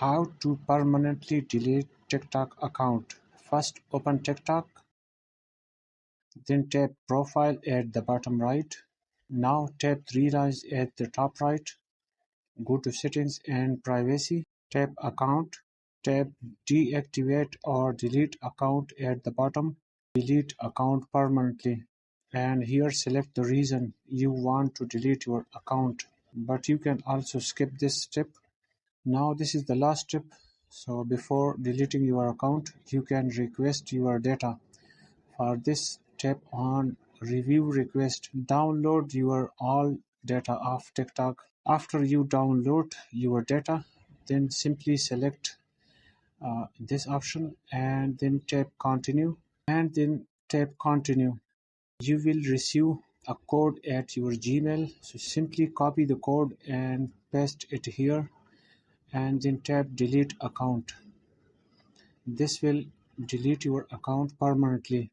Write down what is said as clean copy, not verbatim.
How to permanently delete TikTok account. First open TikTok, then tap Profile at the bottom right. Now tap three lines at the top right. Go to Settings and Privacy. Tap Account. Tap Deactivate or Delete Account at the bottom. Delete account permanently. And here select the reason you want to delete your account. But you can also skip this step. Now this is the last step. So before deleting your account, you can request your data. For this, tap on Review Request. Download your all data of TikTok. After you download your data, then simply select this option and then tap Continue and then tap Continue. You will receive a code at your Gmail. So simply copy the code and paste it here and then tap Delete Account. This will delete your account permanently.